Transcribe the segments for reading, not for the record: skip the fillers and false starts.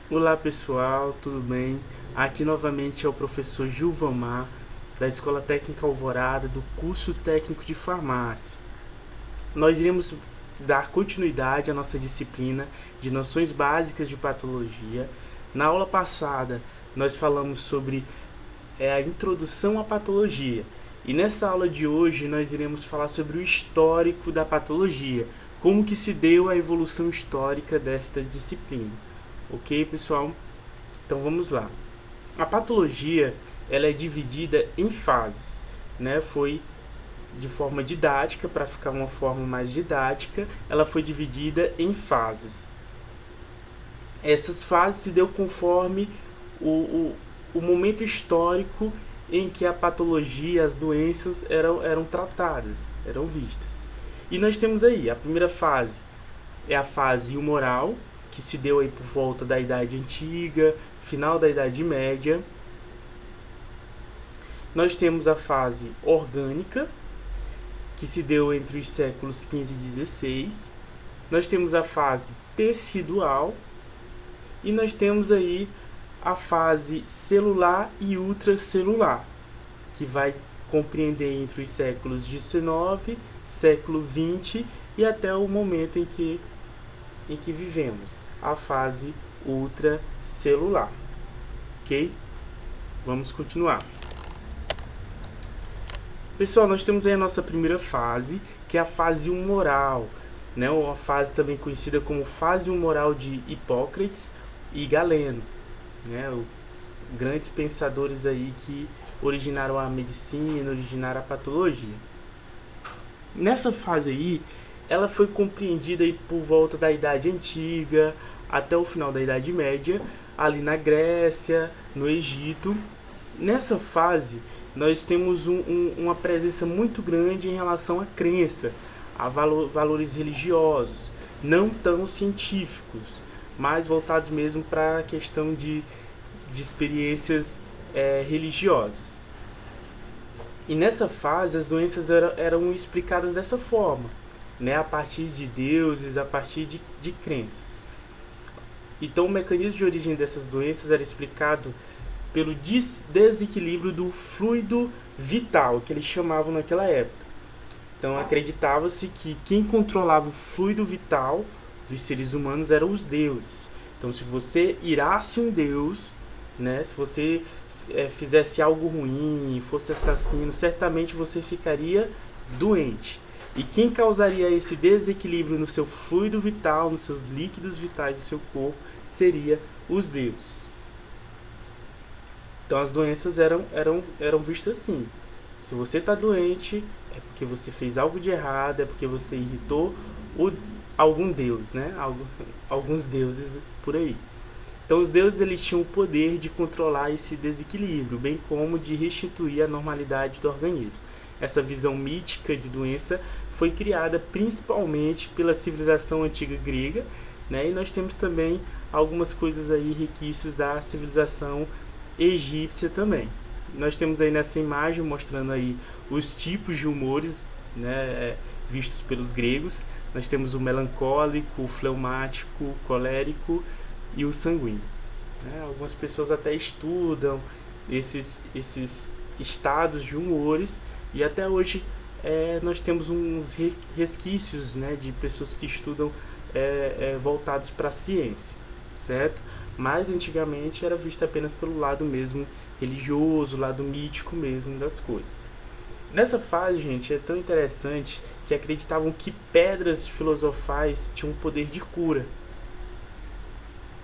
Olá pessoal, tudo bem? Aqui novamente é o professor Gilvamar, da Escola Técnica Alvorada, do curso técnico de farmácia. Nós iremos dar continuidade à nossa disciplina de noções básicas de patologia. Na aula passada, nós falamos sobre a introdução à patologia. E nessa aula de hoje, nós iremos falar sobre o histórico da patologia, como que se deu a evolução histórica desta disciplina. Ok, pessoal? Então vamos lá. A patologia ela é dividida em fases, né? Foi de forma didática, para ficar uma forma mais didática, ela foi dividida em fases. Essas fases se deu conforme o momento histórico em que a patologia, as doenças eram tratadas, eram vistas. E nós temos aí, a primeira fase é a fase humoral, que se deu aí por volta da Idade Antiga, final da Idade Média. Nós temos a fase orgânica, que se deu entre os séculos XV e XVI. Nós temos a fase tecidual e nós temos aí a fase celular e ultracelular, que vai compreender entre os séculos XIX, século XX e até o momento em que vivemos, a fase ultracelular. Ok? Vamos continuar. Pessoal, nós temos aí a nossa primeira fase, que é a fase humoral, né? Uma fase também conhecida como fase humoral de Hipócrates e Galeno, né? Grandes pensadores aí que originaram a medicina, originaram a patologia. Nessa fase aí, ela foi compreendida aí por volta da Idade Antiga até o final da Idade Média, ali na Grécia, no Egito. Nessa fase, nós temos uma presença muito grande em relação à crença, a valores religiosos, não tão científicos, mais voltados mesmo para a questão de experiências religiosas. E nessa fase as doenças eram explicadas dessa forma, né, a partir de deuses, a partir de crenças. Então o mecanismo de origem dessas doenças era explicado pelo desequilíbrio do fluido vital, que eles chamavam naquela época. Então acreditava-se que quem controlava o fluido vital dos seres humanos eram os deuses. Então se você irasse um deus, né, se você fizesse algo ruim, fosse assassino, certamente você ficaria doente. E quem causaria esse desequilíbrio no seu fluido vital, nos seus líquidos vitais do seu corpo, seria os deuses. Então as doenças eram vistas assim. Se você está doente, é porque você fez algo de errado, é porque você irritou algum deus, né? Alguns deuses por aí. Então os deuses eles tinham o poder de controlar esse desequilíbrio, bem como de restituir a normalidade do organismo. Essa visão mítica de doença foi criada principalmente pela civilização antiga grega, né? E nós temos também algumas coisas aí, requisitos da civilização egípcia também. Nós temos aí nessa imagem mostrando aí os tipos de humores, né, vistos pelos gregos. Nós temos o melancólico, o fleumático, o colérico e o sanguíneo. Né? Algumas pessoas até estudam esses estados de humores e até hoje nós temos uns resquícios, né, de pessoas que estudam voltados para a ciência, certo? Mas antigamente era visto apenas pelo lado mesmo religioso, lado mítico mesmo das coisas. Nessa fase, gente, é tão interessante que acreditavam que pedras filosofais tinham poder de cura.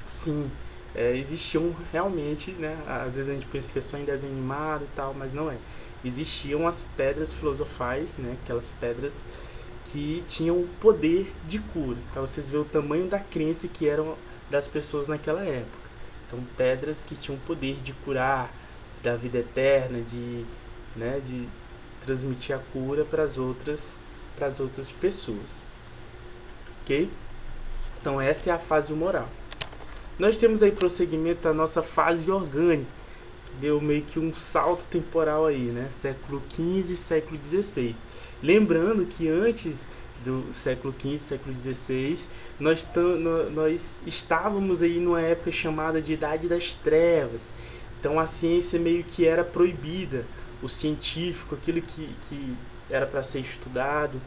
Sim, existiam realmente, né? Às vezes a gente pensa que é só em desenho animado e tal, mas não é. Existiam as pedras filosofais, né? Aquelas pedras que tinham o poder de cura, para vocês verem o tamanho da crença que eram das pessoas naquela época. Então, pedras que tinham o poder de curar, de dar vida eterna, de transmitir a cura para as outras pessoas. Ok? Então, essa é a fase humoral. Nós temos aí prosseguimento da nossa fase orgânica, que deu meio que um salto temporal aí, né? Século XV e século XVI. Lembrando que antes do século XV, século XVI, nós estávamos aí numa época chamada de Idade das Trevas. Então a ciência meio que era proibida, o científico, aquilo que era para ser estudado,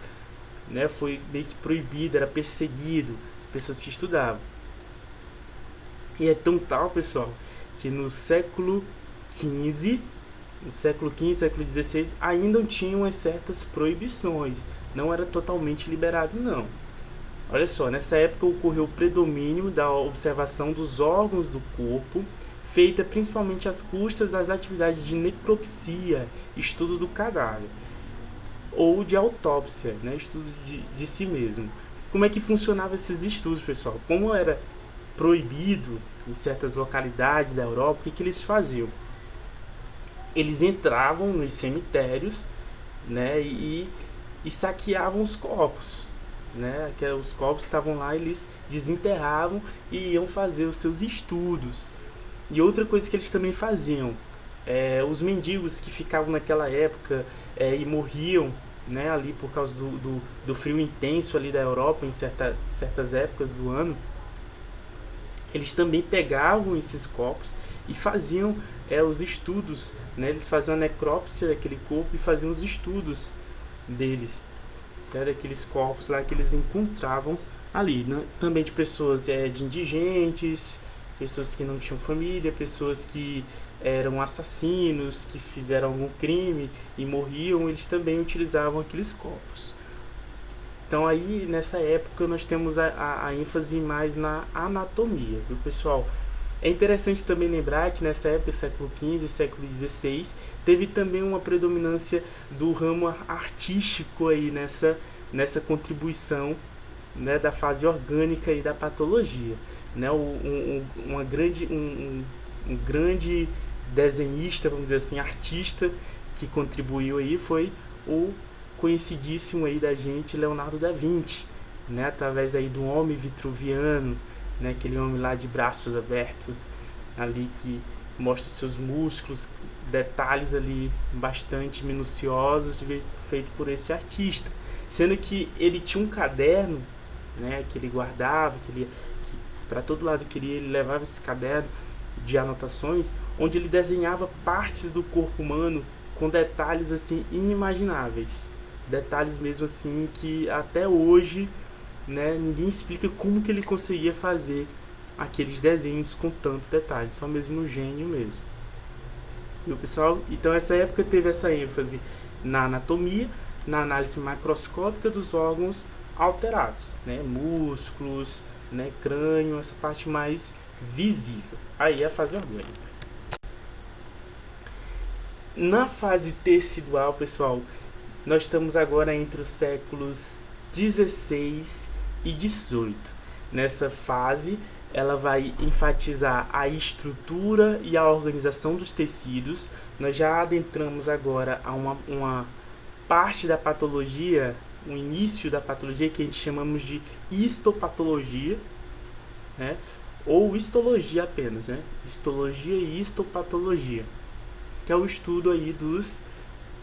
né, foi meio que proibido, era perseguido, as pessoas que estudavam. E é tão tal, pessoal, que no século XV, século XVI, ainda tinham certas proibições. Não era totalmente liberado, não. Olha só, nessa época ocorreu o predomínio da observação dos órgãos do corpo, feita principalmente às custas das atividades de necropsia, estudo do cadáver, ou de autópsia, né, estudo de si mesmo. Como é que funcionavam esses estudos, pessoal? Como era proibido em certas localidades da Europa, o que eles faziam? Eles entravam nos cemitérios, né, e saqueavam os corpos, né, que os corpos estavam lá, eles desenterravam e iam fazer os seus estudos. E outra coisa que eles também faziam, os mendigos que ficavam naquela época e morriam, né, ali por causa do frio intenso ali da Europa em certas épocas do ano, eles também pegavam esses corpos e faziam os estudos, né, eles faziam a necrópsia daquele corpo e faziam os estudos deles, certo? Aqueles corpos lá que eles encontravam ali, né? Também de pessoas de indigentes, pessoas que não tinham família, pessoas que eram assassinos, que fizeram algum crime e morriam, eles também utilizavam aqueles corpos. Então aí nessa época nós temos a ênfase mais na anatomia, viu, pessoal? É interessante também lembrar que nessa época, século XV e século XVI, teve também uma predominância do ramo artístico aí nessa contribuição, né, da fase orgânica e da patologia. Né? Um grande desenhista, vamos dizer assim, artista que contribuiu aí foi o conhecidíssimo aí da gente, Leonardo da Vinci, né? Através aí do homem vitruviano, né, aquele homem lá de braços abertos ali que mostra seus músculos, detalhes ali bastante minuciosos feito por esse artista, sendo que ele tinha um caderno, né, que ele guardava, que para todo lado que ele levava esse caderno de anotações, onde ele desenhava partes do corpo humano com detalhes assim inimagináveis, detalhes mesmo assim que até hoje, né, ninguém explica como que ele conseguia fazer aqueles desenhos com tanto detalhe, só mesmo um gênio mesmo. Viu, pessoal? Então essa época teve essa ênfase na anatomia, na análise macroscópica dos órgãos alterados, né, músculos, né, crânio, essa parte mais visível. Aí a fase orgânica. Na fase tecidual, pessoal, nós estamos agora entre os séculos 16 e 18. Nessa fase, ela vai enfatizar a estrutura e a organização dos tecidos. Nós já adentramos agora a uma parte da patologia, o início da patologia que a gente chamamos de histopatologia, né? Ou histologia apenas, né? Histologia e histopatologia, que é o estudo aí dos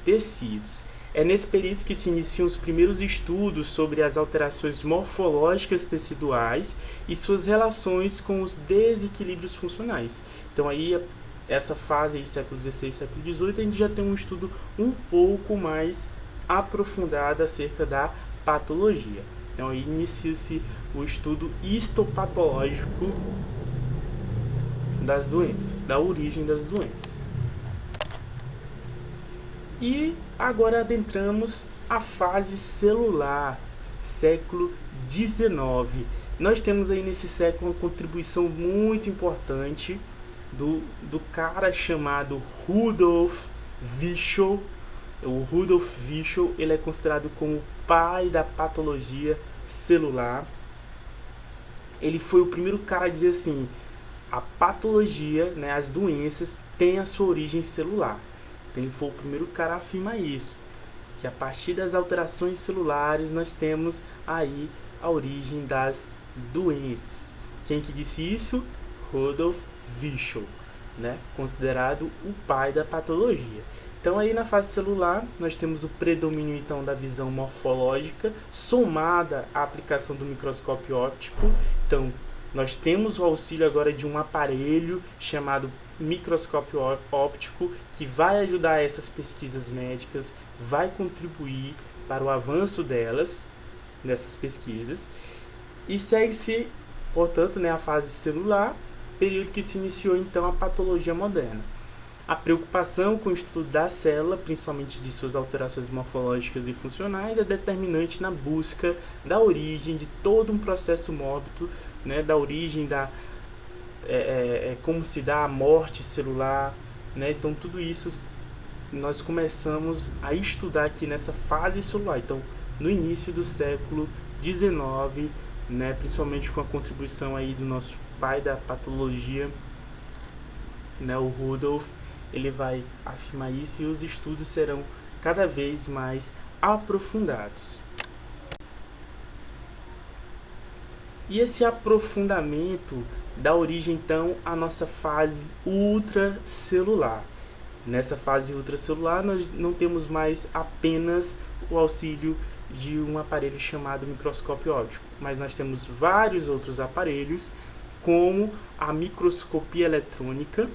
tecidos. É nesse período que se iniciam os primeiros estudos sobre as alterações morfológicas teciduais e suas relações com os desequilíbrios funcionais. Então aí essa fase aí, século XVI, século XVIII, a gente já tem um estudo um pouco mais aprofundado acerca da patologia. Então aí inicia-se o estudo histopatológico das doenças, da origem das doenças. E agora adentramos a fase celular, século XIX. Nós temos aí nesse século uma contribuição muito importante do cara chamado Rudolf Virchow. O Rudolf Virchow, ele é considerado como o pai da patologia celular. Ele foi o primeiro cara a dizer assim, a patologia, né, as doenças, têm a sua origem celular. Então, ele foi o primeiro cara a afirmar isso, que a partir das alterações celulares nós temos aí a origem das doenças. Quem que disse isso? Rudolf Virchow, né? Considerado o pai da patologia. Então aí na fase celular nós temos o predomínio então da visão morfológica somada à aplicação do microscópio óptico. Então nós temos o auxílio agora de um aparelho chamado microscópio óptico que vai ajudar essas pesquisas médicas, vai contribuir para o avanço dessas pesquisas. E segue-se, portanto, a fase celular, período que se iniciou então a patologia moderna. A preocupação com o estudo da célula, principalmente de suas alterações morfológicas e funcionais, é determinante na busca da origem de todo um processo mórbido, da origem da como se dá a morte celular, Então tudo isso nós começamos a estudar aqui nessa fase celular. Então no início do século XIX, principalmente com a contribuição aí do nosso pai da patologia, o Rudolf, ele vai afirmar isso e os estudos serão cada vez mais aprofundados. E esse aprofundamento dá origem então à nossa fase ultracelular. Nessa fase ultracelular nós não temos mais apenas o auxílio de um aparelho chamado microscópio óptico, mas nós temos vários outros aparelhos, como a microscopia eletrônica,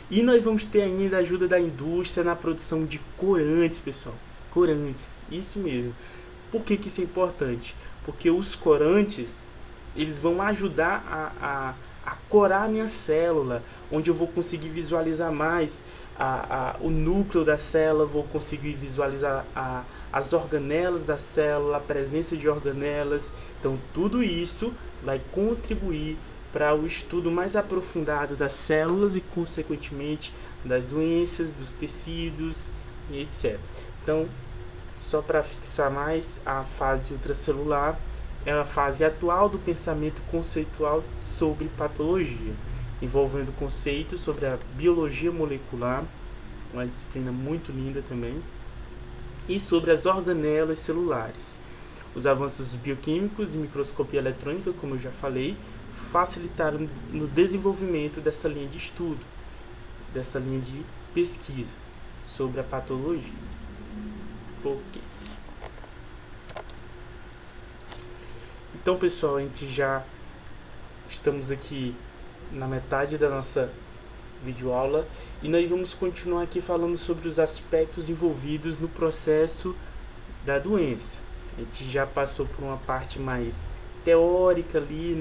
e nós vamos ter ainda a ajuda da indústria na produção de corantes, pessoal. Corantes, isso mesmo. Por que isso é importante? Porque os corantes, eles vão ajudar a corar a minha célula, onde eu vou conseguir visualizar mais o núcleo da célula, vou conseguir visualizar as organelas da célula, a presença de organelas. Então tudo isso vai contribuir para o estudo mais aprofundado das células e, consequentemente, das doenças, dos tecidos e etc. Então, só para fixar mais, a fase ultracelular é a fase atual do pensamento conceitual sobre patologia, envolvendo conceitos sobre a biologia molecular, uma disciplina muito linda também, e sobre as organelas celulares. Os avanços bioquímicos e microscopia eletrônica, como eu já falei, facilitaram no desenvolvimento dessa linha de estudo, dessa linha de pesquisa sobre a patologia. Ok. Então, pessoal, a gente já estamos aqui na metade da nossa videoaula e nós vamos continuar aqui falando sobre os aspectos envolvidos no processo da doença. A gente já passou por uma parte mais teórica ali,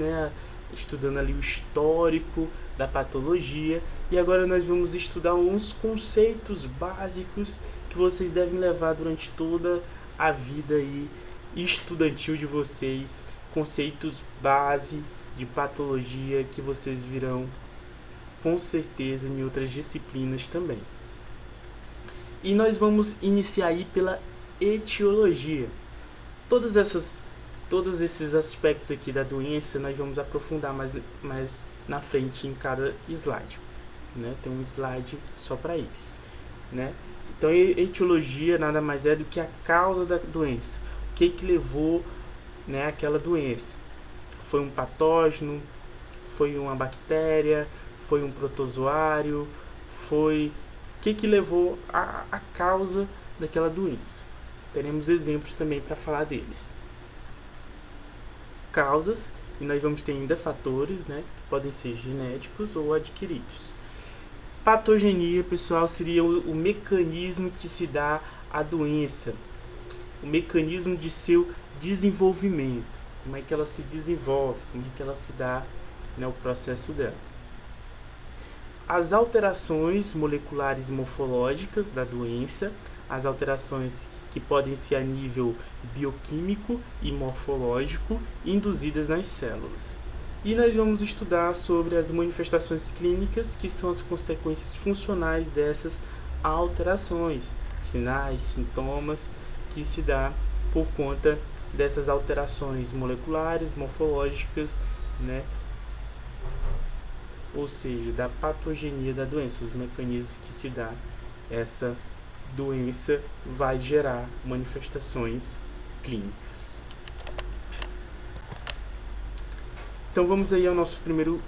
estudando ali o histórico da patologia, e agora nós vamos estudar uns conceitos básicos que vocês devem levar durante toda a vida aí estudantil de vocês, conceitos base de patologia que vocês virão com certeza em outras disciplinas também. E nós vamos iniciar aí pela etiologia. Todos esses aspectos aqui da doença nós vamos aprofundar mais na frente em cada slide, Tem um slide só para eles, Então, etiologia nada mais é do que a causa da doença. O que levou, àquela doença? Foi um patógeno? Foi uma bactéria? Foi um protozoário? Foi o que levou a causa daquela doença? Teremos exemplos também para falar deles. Causas, e nós vamos ter ainda fatores, que podem ser genéticos ou adquiridos. Patogenia, pessoal, seria o mecanismo que se dá à doença, o mecanismo de seu desenvolvimento, como é que ela se desenvolve, como é que ela se dá, o processo dela. As alterações moleculares e morfológicas da doença, as alterações que podem ser a nível bioquímico e morfológico induzidas nas células. E nós vamos estudar sobre as manifestações clínicas, que são as consequências funcionais dessas alterações, sinais, sintomas que se dá por conta dessas alterações moleculares, morfológicas, ou seja, da patogenia da doença, os mecanismos que se dá essa doença vai gerar manifestações clínicas. Então vamos aí ao nosso primeiro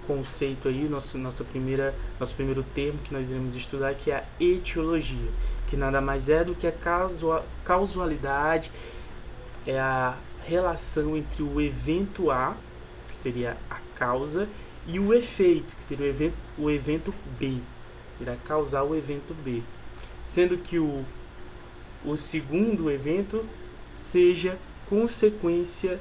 conceito aí, nosso primeiro termo que nós iremos estudar, que é a etiologia, que nada mais é do que a causalidade, é a relação entre o evento A, que seria a causa, e o efeito, que seria o evento B, irá causar o evento B, sendo que o segundo evento seja consequência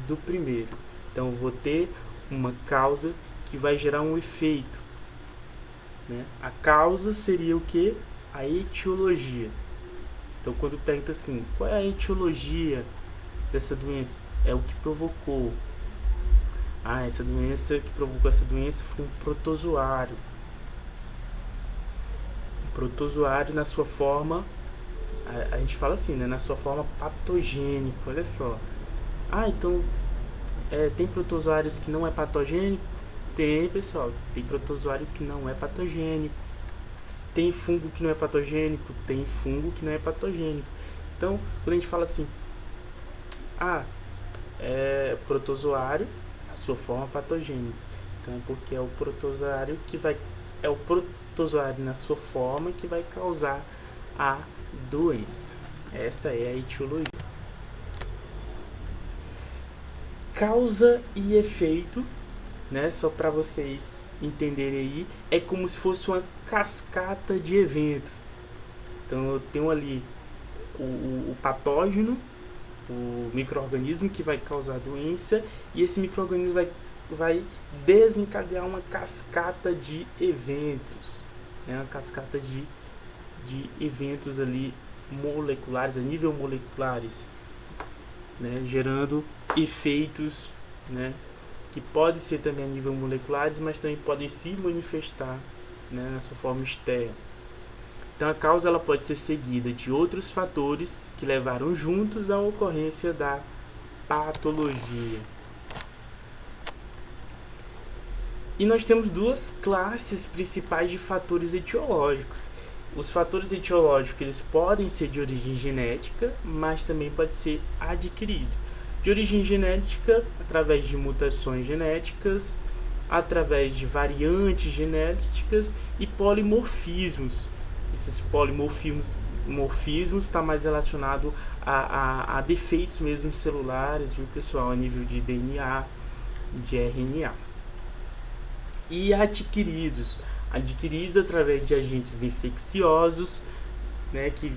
do primeiro. Então eu vou ter uma causa que vai gerar um efeito, né? A causa seria o que? A etiologia. Então quando pergunta assim, qual é a etiologia dessa doença? É o que provocou. Essa doença que provocou essa doença foi um protozoário. Um protozoário na sua forma, a gente fala assim, né? Na sua forma patogênica, olha só. Então tem protozoários que não é patogênico? Tem, pessoal. Tem protozoário que não é patogênico. Tem fungo que não é patogênico? Tem fungo que não é patogênico. Então, quando a gente fala assim, protozoário, a sua forma patogênica. Então, é porque é o protozoário na sua forma que vai causar a doença. Essa é a etiologia. Causa e efeito, né? Só para vocês entenderem aí, é como se fosse uma cascata de eventos. Então eu tenho ali o patógeno, o micro-organismo que vai causar a doença, e esse micro-organismo vai desencadear uma cascata de eventos, né? Uma cascata de eventos ali moleculares, a nível moleculares, né? Gerando efeitos, né? Que podem ser também a nível moleculares, mas também podem se manifestar, né? Na sua forma externa. Então a causa ela pode ser seguida de outros fatores que levaram juntos à ocorrência da patologia. E nós temos duas classes principais de fatores etiológicos. Os fatores etiológicos eles podem ser de origem genética, mas também pode ser adquirido. De origem genética, através de mutações genéticas, através de variantes genéticas e polimorfismos. Esses polimorfismos está mais relacionado a defeitos mesmo celulares, viu, pessoal, a nível de DNA, de RNA. E adquiridos através de agentes infecciosos, né, que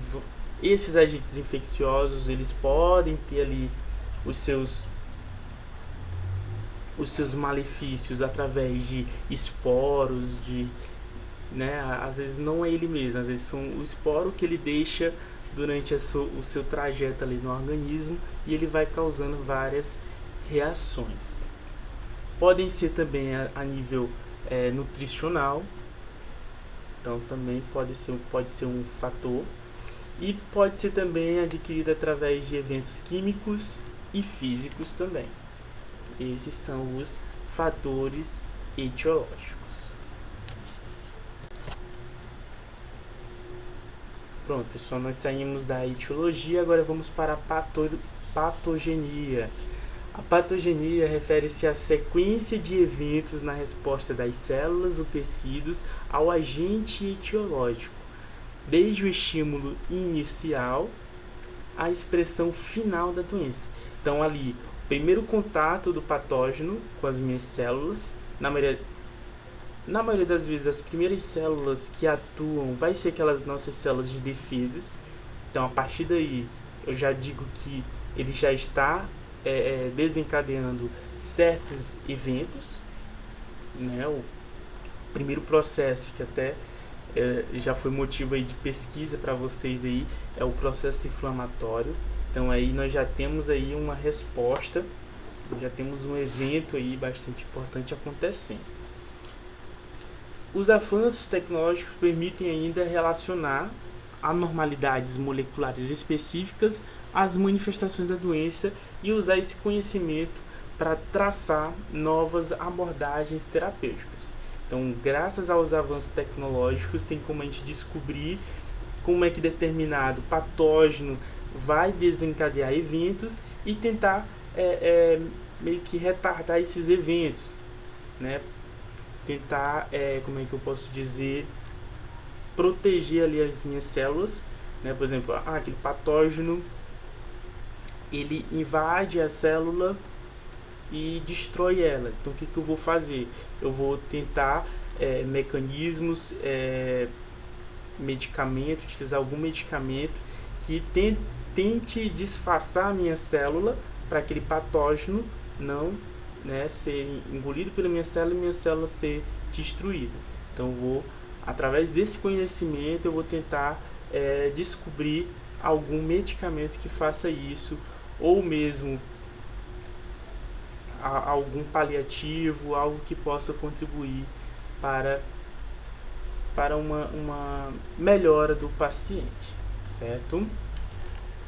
esses agentes infecciosos eles podem ter ali os seus malefícios através de esporos, né, às vezes não é ele mesmo, às vezes são o esporo que ele deixa durante o seu trajeto ali no organismo e ele vai causando várias reações. Podem ser também a nível nutricional, então também pode ser um fator, e pode ser também adquirido através de eventos químicos e físicos também. Esses são os fatores etiológicos. Pronto, pessoal, nós saímos da etiologia, agora vamos para a patogenia. A patogenia refere-se à sequência de eventos na resposta das células ou tecidos ao agente etiológico, desde o estímulo inicial à expressão final da doença. Então, ali, o primeiro contato do patógeno com as minhas células, na maioria das vezes, as primeiras células que atuam vai ser aquelas nossas células de defesas. Então, a partir daí, eu já digo que ele já está desencadeando certos eventos, né? O primeiro processo que até já foi motivo aí de pesquisa para vocês aí é o processo inflamatório. Então aí nós já temos aí uma resposta, já temos um evento aí bastante importante acontecendo. Os avanços tecnológicos permitem ainda relacionar anormalidades moleculares específicas às manifestações da doença e usar esse conhecimento para traçar novas abordagens terapêuticas. Então, graças aos avanços tecnológicos, tem como a gente descobrir como é que determinado patógeno vai desencadear eventos e tentar meio que retardar esses eventos, né? tentar, como é que eu posso dizer, proteger ali as minhas células, né? Por exemplo, aquele patógeno, ele invade a célula e destrói ela. Então o que eu vou fazer? Eu vou tentar mecanismos, medicamento, utilizar algum medicamento que tente disfarçar a minha célula para aquele patógeno não, né, ser engolido pela minha célula e minha célula ser destruída. Então através desse conhecimento eu vou tentar descobrir algum medicamento que faça isso, ou mesmo algum paliativo, algo que possa contribuir para uma melhora do paciente, certo?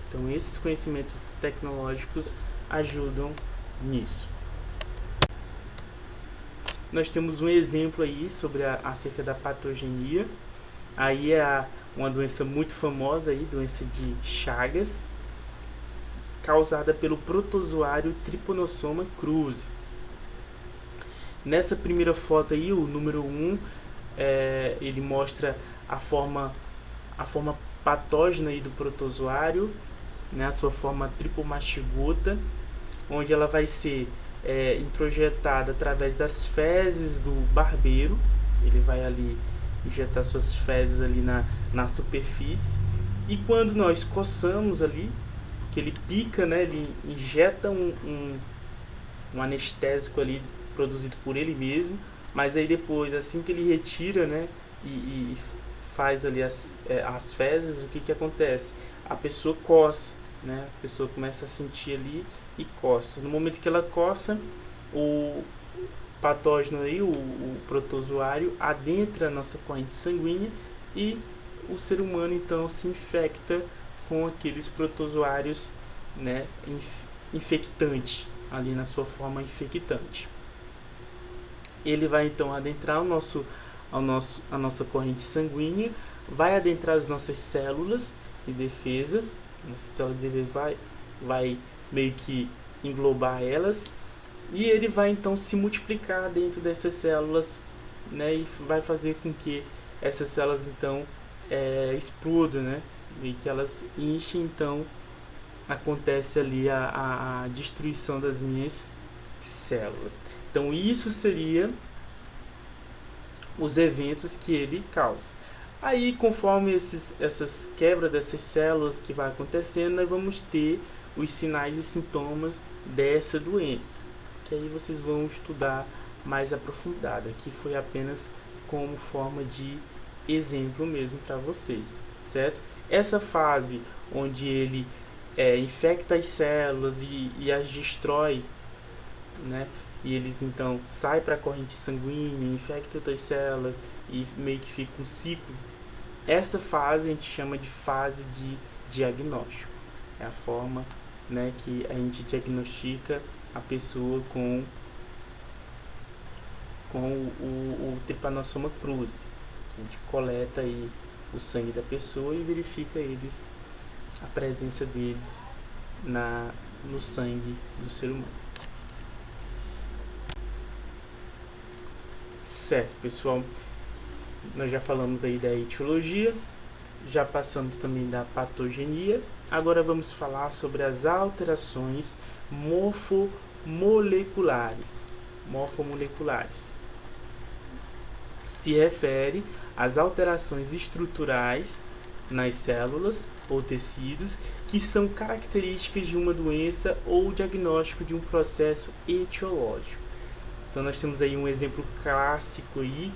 Então esses conhecimentos tecnológicos ajudam nisso. Nós temos um exemplo aí sobre acerca da patogenia. Aí uma doença muito famosa aí, doença de Chagas, causada pelo protozoário Trypanosoma cruzi. Nessa primeira foto aí, o número 1, ele mostra a forma patógena aí do protozoário, né, a sua forma tripomastigota, onde ela vai ser introjetada através das fezes do barbeiro. Ele vai ali injetar suas fezes ali na superfície, e quando nós coçamos ali, que ele pica, né, ele injeta um anestésico ali produzido por ele mesmo, mas aí depois, assim que ele retira, né, e faz ali as fezes, o que acontece? A pessoa coça, né, a pessoa começa a sentir ali e coça. No momento que ela coça, o patógeno aí, o protozoário, adentra a nossa corrente sanguínea e o ser humano então se infecta com aqueles protozoários, né, infectante, ali na sua forma infectante. Ele vai então adentrar a nossa corrente sanguínea, vai adentrar as nossas células de defesa, a célula de defesa vai meio que englobar elas, e ele vai então se multiplicar dentro dessas células, né, e vai fazer com que essas células então explodam, né, e que elas enchem. Então acontece ali a destruição das minhas células. Então isso seria os eventos que ele causa. Aí, conforme essas quebras dessas células que vai acontecendo, nós vamos ter os sinais e sintomas dessa doença, que aí vocês vão estudar mais aprofundado. Aqui foi apenas como forma de exemplo mesmo para vocês, certo? Essa fase onde ele infecta as células e as destrói, né? E eles então saem para a corrente sanguínea, infectam outras células e meio que fica um ciclo. Essa fase a gente chama de fase de diagnóstico. É a forma, né, que a gente diagnostica a pessoa com o Trypanosoma cruzi. A gente coleta aí o sangue da pessoa e verifica a presença deles no sangue do ser humano. Certo, pessoal, nós já falamos aí da etiologia, já passamos também da patogenia. Agora vamos falar sobre as alterações morfomoleculares. Se refere às alterações estruturais nas células ou tecidos que são características de uma doença ou diagnóstico de um processo etiológico. Então nós temos aí um exemplo clássico aí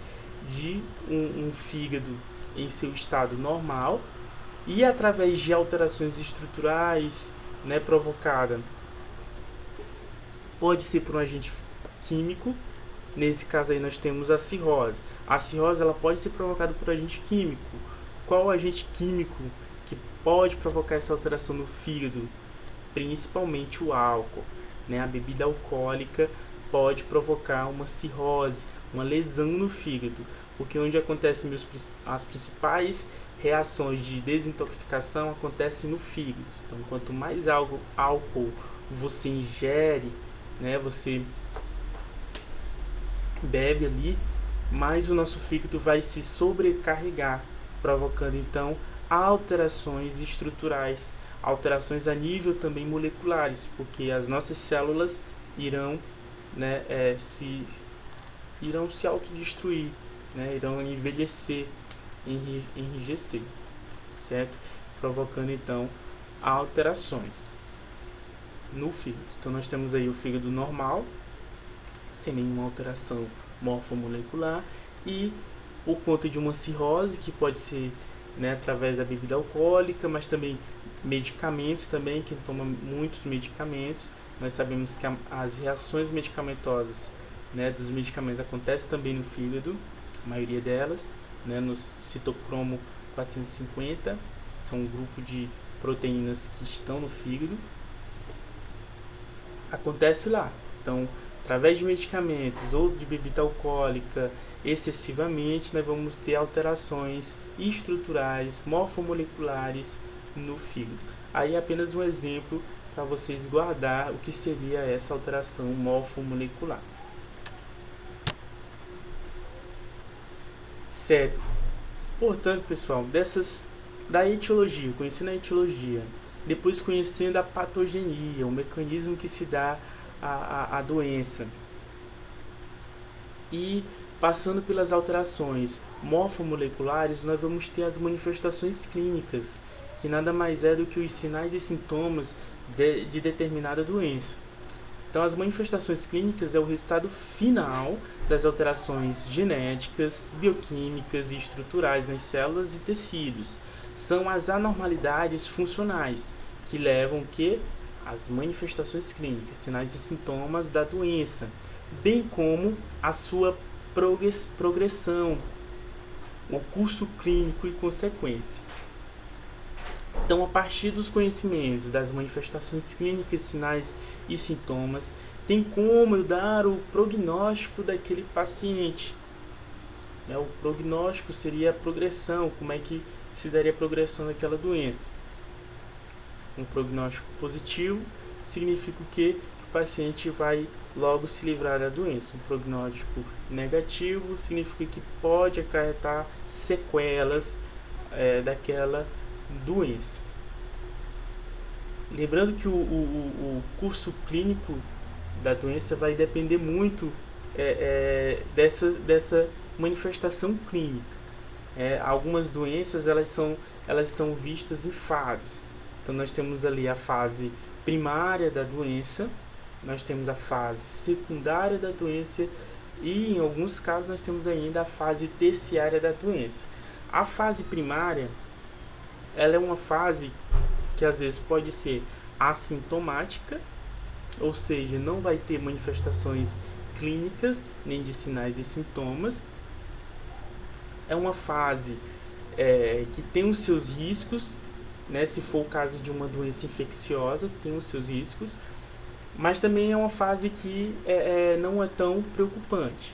de um fígado em seu estado normal, e através de alterações estruturais, né, provocada, pode ser por um agente químico. Nesse caso aí nós temos a cirrose. A cirrose ela pode ser provocada por agente químico. Qual o agente químico que pode provocar essa alteração no fígado? Principalmente o álcool, né? A bebida alcoólica pode provocar uma cirrose, uma lesão no fígado, porque onde acontecem as principais reações de desintoxicação acontecem no fígado. Então, quanto mais álcool você ingere, né, você bebe ali, mais o nosso fígado vai se sobrecarregar, provocando então alterações estruturais, alterações a nível também moleculares, porque as nossas células irão, né, irão se autodestruir, né, irão envelhecer, enrijecer, certo? Provocando então alterações no fígado. Então nós temos aí o fígado normal, sem nenhuma alteração morfomolecular, e por conta de uma cirrose, que pode ser, né, através da bebida alcoólica, mas também medicamentos também, quem toma muitos medicamentos, nós sabemos que as reações medicamentosas, né, dos medicamentos acontecem também no fígado, a maioria delas, né, no citocromo 450, são um grupo de proteínas que estão no fígado, acontece lá. Então, através de medicamentos ou de bebida alcoólica excessivamente, nós vamos ter alterações estruturais, morfomoleculares no fígado. Aí é apenas um exemplo para vocês guardar o que seria essa alteração morfomolecular. Certo. Portanto, pessoal, da etiologia, conhecendo a etiologia, depois conhecendo a patogenia, o mecanismo que se dá a doença, e passando pelas alterações morfomoleculares, nós vamos ter as manifestações clínicas, que nada mais é do que os sinais e sintomas de determinada doença. Então, as manifestações clínicas é o resultado final das alterações genéticas, bioquímicas e estruturais nas células e tecidos. São as anormalidades funcionais que levam as manifestações clínicas, sinais e sintomas da doença, bem como a sua progressão, o curso clínico e consequência. Então, a partir dos conhecimentos das manifestações clínicas, sinais e sintomas, tem como eu dar o prognóstico daquele paciente. O prognóstico seria a progressão, como é que se daria a progressão daquela doença. Um prognóstico positivo significa que o paciente vai logo se livrar da doença. Um prognóstico negativo significa que pode acarretar sequelas daquela doença. Lembrando que o curso clínico da doença vai depender muito dessa manifestação clínica. Algumas doenças elas são vistas em fases. Então nós temos ali a fase primária da doença, nós temos a fase secundária da doença e em alguns casos nós temos ainda a fase terciária da doença. A fase primária, ela é uma fase que às vezes pode ser assintomática, ou seja, não vai ter manifestações clínicas, nem de sinais e sintomas. É uma fase que tem os seus riscos, né? Se for o caso de uma doença infecciosa, tem os seus riscos, mas também é uma fase que não é tão preocupante.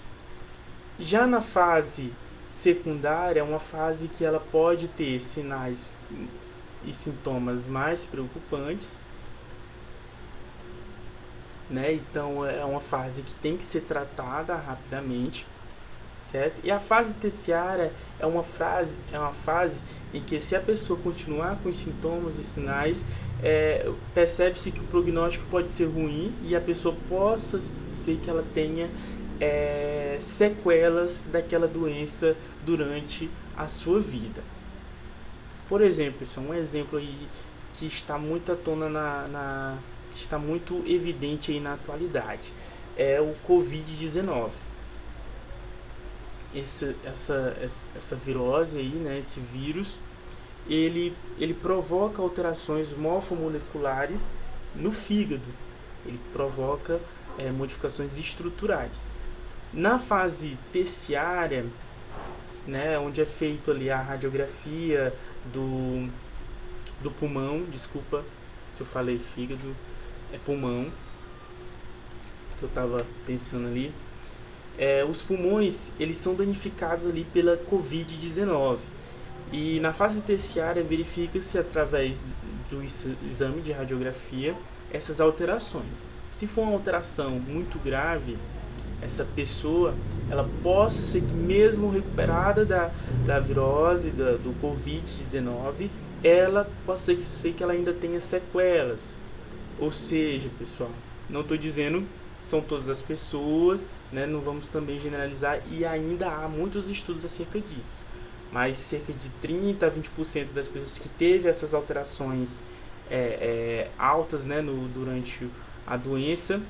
Já na fase secundária, é uma fase que ela pode ter sinais e sintomas mais preocupantes, né? Então é uma fase que tem que ser tratada rapidamente, certo? E a fase terciária é uma fase em que, se a pessoa continuar com os sintomas e sinais, percebe-se que o prognóstico pode ser ruim e a pessoa possa ser que ela tenha sequelas daquela doença durante a sua vida. Por exemplo, pessoal, um exemplo aí que está muito à tona está muito evidente aí na atualidade é o Covid-19. Essa virose aí, né, esse vírus, ele provoca alterações morfomoleculares no fígado, ele provoca modificações estruturais. Na fase terciária, né, onde é feito ali a radiografia do pulmão, desculpa se eu falei fígado, é pulmão, que eu estava pensando ali. Os pulmões, eles são danificados ali pela Covid-19. E na fase terciária verifica-se através do exame de radiografia essas alterações. Se for uma alteração muito grave, essa pessoa ela possa ser que mesmo recuperada da virose, do Covid-19, ela possa ser que ela ainda tenha sequelas. Ou seja, pessoal, não estou dizendo que são todas as pessoas, né? Não vamos também generalizar, e ainda há muitos estudos acerca disso. Mas cerca de 30 a 20% das pessoas que teve essas alterações altas, né, durante a doença,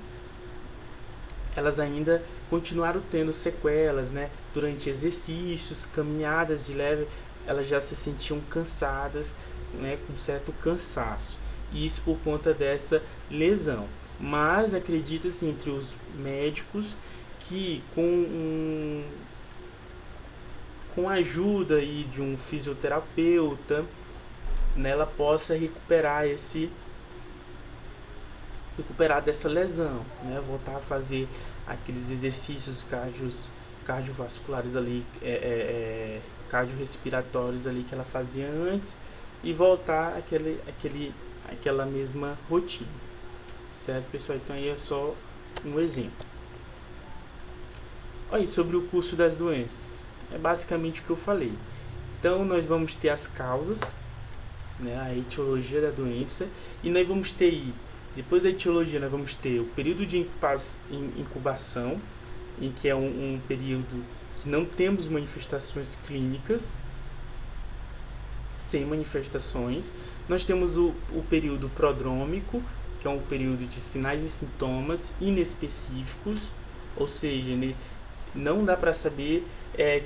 elas ainda continuaram tendo sequelas, né? Durante exercícios, caminhadas de leve, elas já se sentiam cansadas, né? Com certo cansaço. Isso por conta dessa lesão. Mas acredita-se entre os médicos que com a ajuda aí de um fisioterapeuta, né, ela possa recuperar dessa lesão, né? Voltar a fazer aqueles exercícios cardiovasculares ali, cardiorrespiratórios ali que ela fazia antes, e voltar aquela mesma rotina, certo, pessoal? Então aí é só um exemplo. Olha, sobre o curso das doenças, é basicamente o que eu falei. Então nós vamos ter as causas, né, a etiologia da doença, e nós vamos ter, depois da etiologia, nós vamos ter o período de incubação, em que é um período que não temos manifestações clínicas, sem manifestações. Nós temos o período prodrômico, que é um período de sinais e sintomas inespecíficos, ou seja, não dá para saber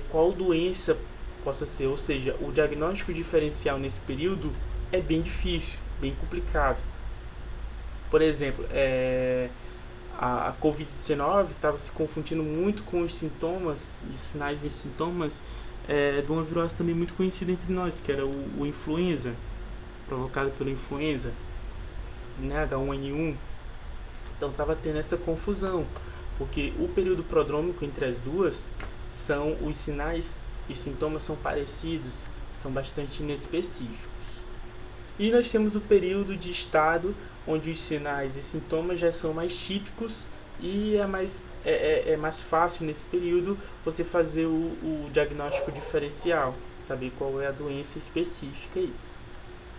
qual doença possa ser, ou seja, o diagnóstico diferencial nesse período é bem difícil, bem complicado. Por exemplo, a Covid-19 estava se confundindo muito com os sintomas e sinais e sintomas de uma virose também muito conhecida entre nós, que era o influenza, provocado pela influenza, né, H1N1. Então estava tendo essa confusão, porque o período prodrômico entre as duas, os sinais e sintomas são parecidos, são bastante inespecíficos. E nós temos o período de estado, onde os sinais e sintomas já são mais típicos, e é mais fácil nesse período você fazer o diagnóstico diferencial, saber qual é a doença específica aí,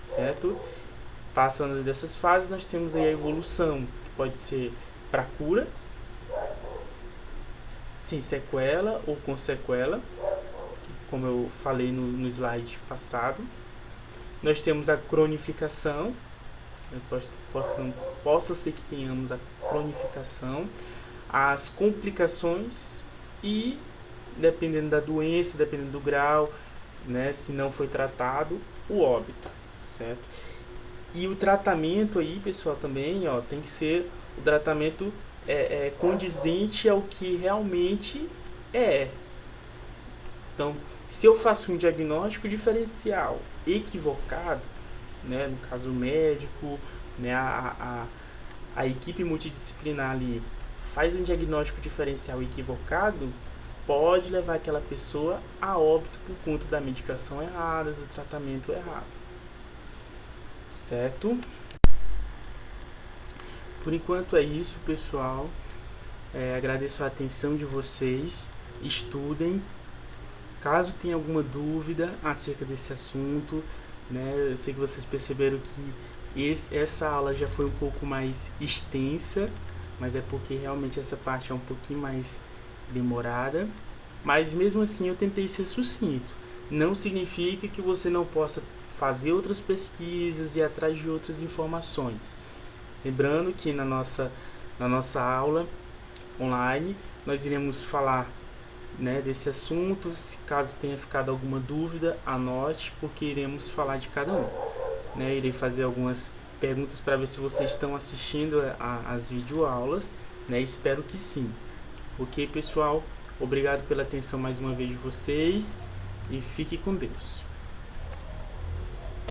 certo? Passando dessas fases, nós temos aí a evolução, que pode ser para cura, sem sequela ou com sequela, como eu falei no slide passado. Nós temos a cronificação, possa ser que tenhamos a cronificação, as complicações e, dependendo da doença, dependendo do grau, né, se não foi tratado, o óbito, certo? E o tratamento aí, pessoal, também tem que ser o tratamento condizente ao que realmente é. Então, se eu faço um diagnóstico diferencial equivocado, né, no caso médico, né, a equipe multidisciplinar ali faz um diagnóstico diferencial equivocado, pode levar aquela pessoa a óbito por conta da medicação errada, do tratamento errado, certo? Por enquanto é isso, pessoal. Agradeço a atenção de vocês. Estudem. Caso tenha alguma dúvida acerca desse assunto, né, eu sei que vocês perceberam que essa aula já foi um pouco mais extensa, mas é porque realmente essa parte é um pouquinho mais demorada. Mas mesmo assim eu tentei ser sucinto. Não significa que você não possa fazer outras pesquisas e ir atrás de outras informações. Lembrando que na nossa aula online nós iremos falar, né, desse assunto. Se caso tenha ficado alguma dúvida, anote, porque iremos falar de cada um, né? Irei fazer algumas perguntas para ver se vocês estão assistindo as videoaulas, né? Espero que sim. Ok, pessoal? Obrigado pela atenção mais uma vez de vocês e fique com Deus.